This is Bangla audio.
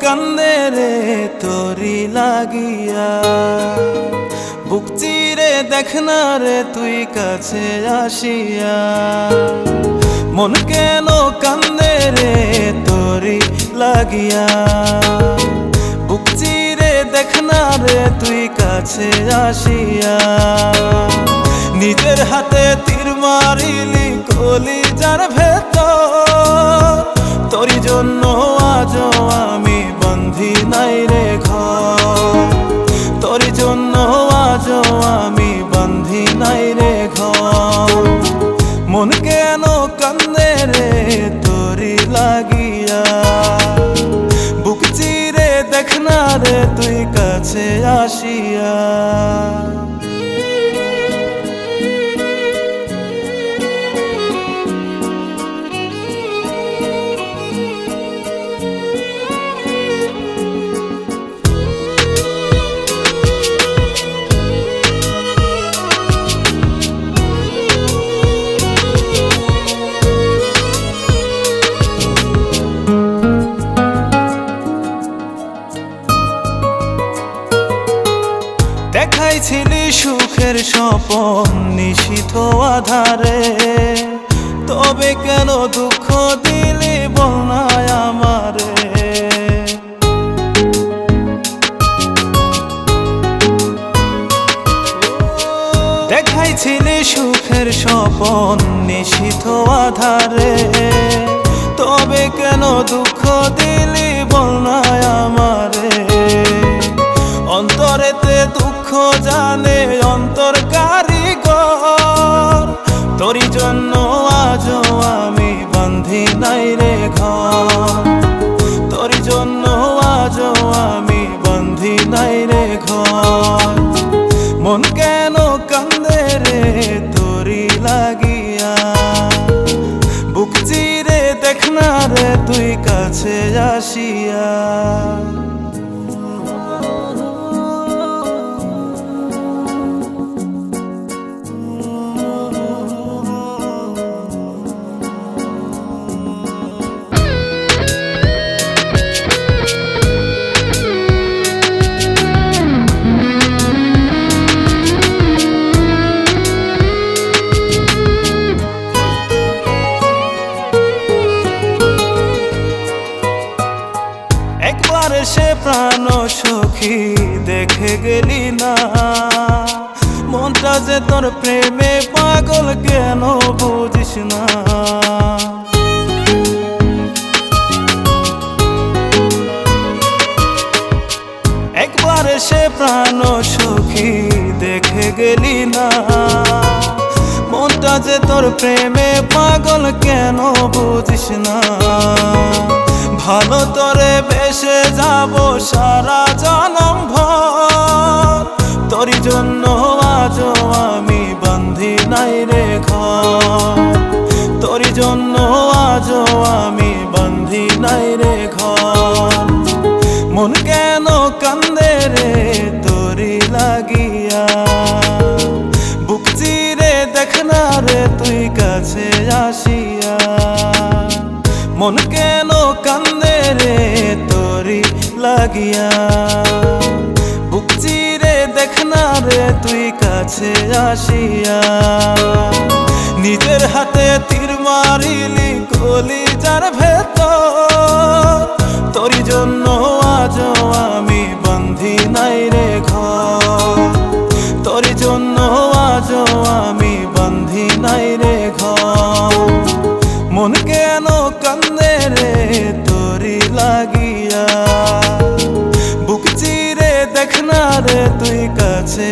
কান্দে রে তোরি লাগিয়া, বুক চিরে দেখ না রে তুই কাছে আসিয়া। মন কেন কান্দে রে তোরি লাগিয়া, বুক চিরে দেখ না রে তুই কাছে আসিয়া। নিজের হাতে তীর মারিলি কলিজার ভেতর, তোরি জন্য আজও আমি বন্ধি নাই রে ঘর, তোরি জন্য আজও আমি বন্ধি নাই রে ঘর। মন কেন কান্দে রে তোরি লাগিয়া, বুক চিরে দেখ না রে তুই কাছে আসিয়া। দেখাইছিলি সুখের স্বপন নিশীথ আধারে, তবে কেন দুঃখ দিলি বল না আমারে। দেখাইছিলি সুখের স্বপন নিশীথ আধারে, তবে কেন দুঃখ দিলি বল না আমারে। অন্তরেতে দুঃখ জানে অন্তর কারিগর, তোরি জন্য আজও আমি বন্ধি নাই রে ঘর, তোরি জন্য আজও আমি বন্ধি নাই রে ঘর। মন কেন কান্দে রে তোরি লাগিয়া, বুক চিরে দেখ না রে তুই কাছে আসিয়া। একবার সে প্রাণ সখী দেখে গেলি না, মনটা যে তোর প্রেমে পাগল কেন বুঝিস না। একবার সে প্রাণ সখী দেখে গেলি না, মনটা যে তোর প্রেমে পাগল কেন বুঝিস না। ভালো তোরে বেসে যাব সারা জনম ভর, তোরি জন্য আজও আমি বন্ধি নাই রে ঘর, তোরি জন্য আজও আমি বন্ধি নাই রে ঘর। মন কেন কান্দে রে তোরি লাগিয়া, বুক চিরে দেখ না রে তুই কাছে আসিয়া। মন কেন কান্দে রে তোরি লাগিয়া, বুক চিরে দেখ না রে তুই কাছে আসিয়া। নিজের হাতে তীর মারিলি কলিজার ভেতর, তোরি জন্য আজও আমি বন্ধি নাই রে ঘর, তোরি জন্য আজও আমি বন্ধি নাই রে ঘর। মন কেন কান্দে রে তোরি লাগিয়া, বুক চিরে দেখ না রে তুই কাছে